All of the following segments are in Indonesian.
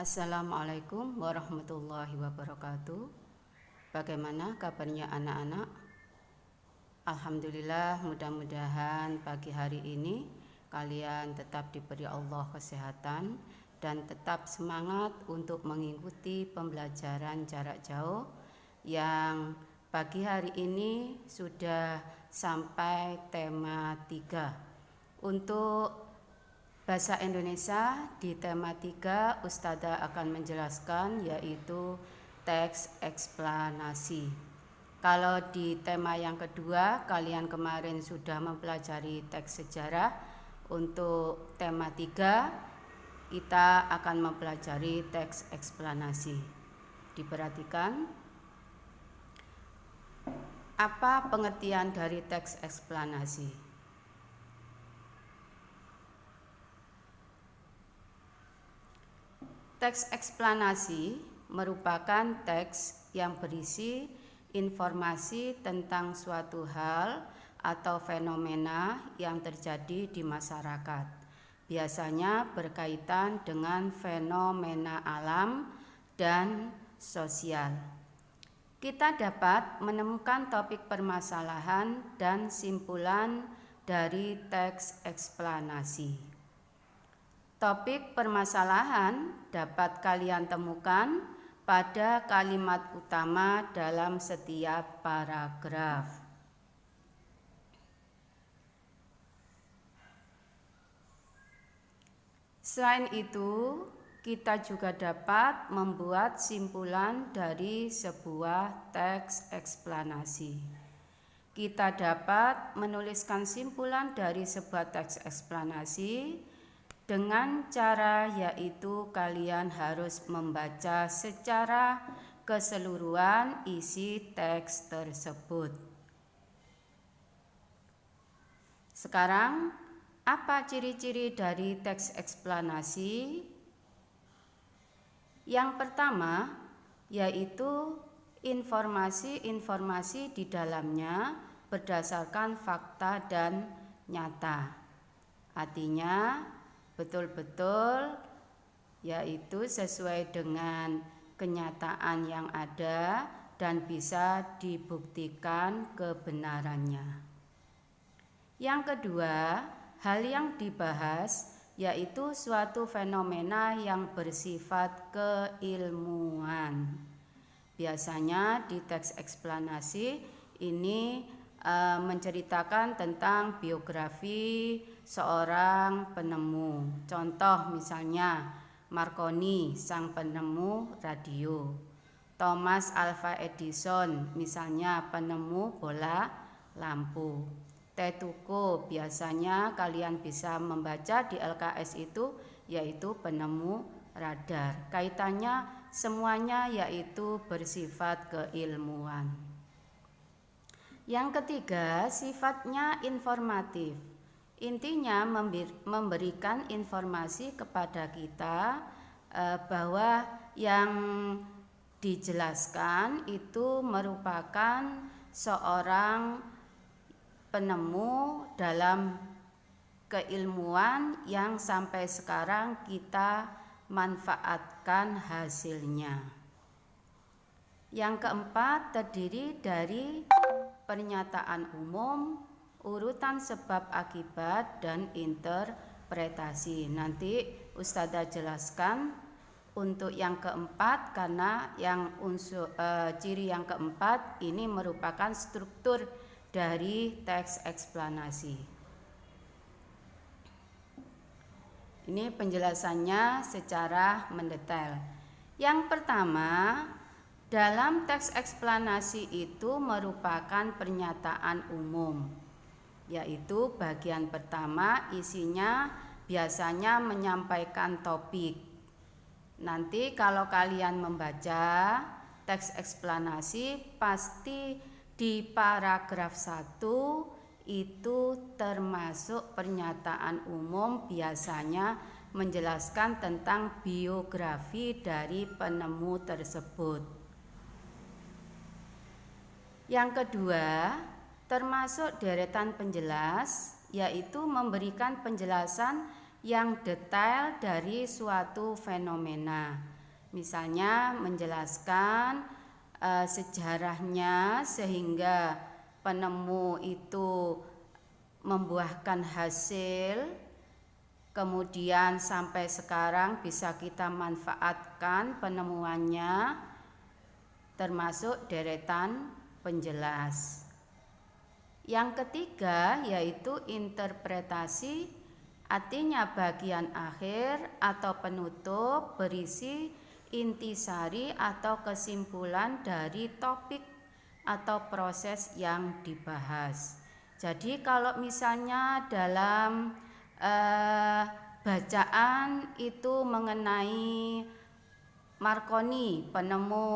Assalamualaikum warahmatullahi wabarakatuh. Bagaimana kabarnya anak-anak? Alhamdulillah, mudah-mudahan pagi hari ini kalian tetap diberi Allah kesehatan dan tetap semangat untuk mengikuti pembelajaran jarak jauh yang pagi hari ini sudah sampai tema 3. Untuk Bahasa Indonesia di tema 3 Ustadzah akan menjelaskan yaitu teks eksplanasi. Kalau di tema yang kedua kalian kemarin sudah mempelajari teks sejarah. Untuk tema 3 kita akan mempelajari teks eksplanasi. Diperhatikan apa pengertian dari teks eksplanasi. Teks eksplanasi merupakan teks yang berisi informasi tentang suatu hal atau fenomena yang terjadi di masyarakat. Biasanya berkaitan dengan fenomena alam dan sosial. Kita dapat menemukan topik permasalahan dan simpulan dari teks eksplanasi. Topik permasalahan dapat kalian temukan pada kalimat utama dalam setiap paragraf. Selain itu, kita juga dapat membuat simpulan dari sebuah teks eksplanasi. Kita dapat menuliskan simpulan dari sebuah teks eksplanasi dengan cara yaitu kalian harus membaca secara keseluruhan isi teks tersebut. Sekarang, apa ciri-ciri dari teks eksplanasi? Yang pertama yaitu informasi-informasi di dalamnya berdasarkan fakta dan nyata. Artinya betul-betul yaitu sesuai dengan kenyataan yang ada dan bisa dibuktikan kebenarannya. Yang kedua, hal yang dibahas yaitu suatu fenomena yang bersifat keilmuan. Biasanya di teks eksplanasi ini menceritakan tentang biografi seorang penemu. Contoh misalnya Marconi, sang penemu radio. Thomas Alva Edison, misalnya penemu bola lampu. Tetuko, biasanya kalian bisa membaca di LKS itu yaitu penemu radar. Kaitannya semuanya yaitu bersifat keilmuan. Yang ketiga, sifatnya informatif. Intinya memberikan informasi kepada kita bahwa yang dijelaskan itu merupakan seorang penemu dalam keilmuan yang sampai sekarang kita manfaatkan hasilnya. Yang keempat terdiri dari pernyataan umum, urutan sebab akibat, dan interpretasi. Nanti Ustadzah jelaskan untuk yang keempat karena yang ciri yang keempat ini merupakan struktur dari teks eksplanasi. Ini penjelasannya secara mendetail. Yang pertama, dalam teks eksplanasi itu merupakan pernyataan umum, yaitu bagian pertama isinya biasanya menyampaikan topik. Nanti kalau kalian membaca teks eksplanasi pasti di paragraf 1 itu termasuk pernyataan umum biasanya menjelaskan tentang biografi dari penemu tersebut. Yang kedua, termasuk deretan penjelas, yaitu memberikan penjelasan yang detail dari suatu fenomena. Misalnya menjelaskan sejarahnya sehingga penemu itu membuahkan hasil, kemudian sampai sekarang bisa kita manfaatkan penemuannya, termasuk deretan penjelas. Yang ketiga yaitu interpretasi, artinya bagian akhir atau penutup berisi intisari atau kesimpulan dari topik atau proses yang dibahas. Jadi kalau misalnya dalam bacaan itu mengenai Marconi, penemu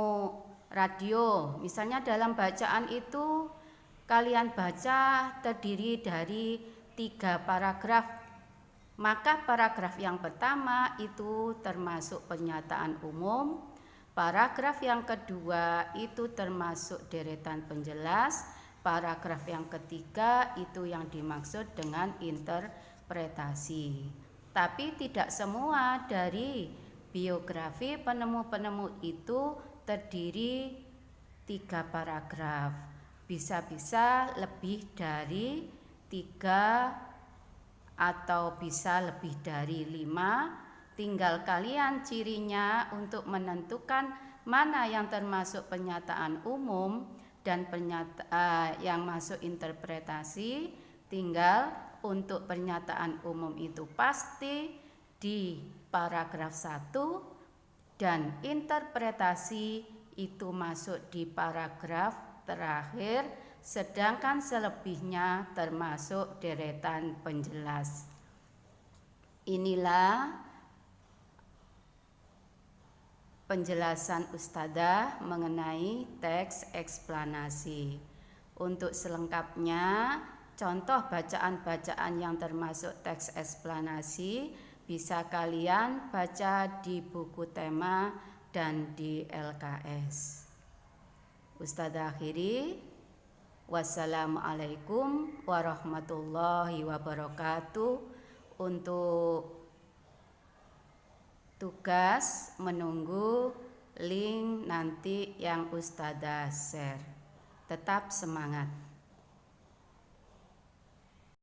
radio, misalnya dalam bacaan itu kalian baca terdiri dari 3 paragraf. Maka paragraf yang pertama itu termasuk pernyataan umum, paragraf yang kedua itu termasuk deretan penjelas, paragraf yang ketiga itu yang dimaksud dengan interpretasi. Tapi tidak semua dari biografi penemu-penemu itu terdiri 3 paragraf. Bisa-bisa lebih dari 3 atau bisa lebih dari 5. Tinggal kalian cirinya untuk menentukan mana yang termasuk pernyataan umum dan yang masuk interpretasi. Tinggal untuk pernyataan umum itu pasti di paragraf 1 dan interpretasi itu masuk di paragraf terakhir, sedangkan selebihnya termasuk deretan penjelas. Inilah penjelasan Ustadzah mengenai teks eksplanasi. Untuk selengkapnya, contoh bacaan-bacaan yang termasuk teks eksplanasi bisa kalian baca di buku tema dan di LKS. Ustadzah akhiri. Wassalamualaikum warahmatullahi wabarakatuh. Untuk tugas menunggu link nanti yang Ustadzah share. Tetap semangat.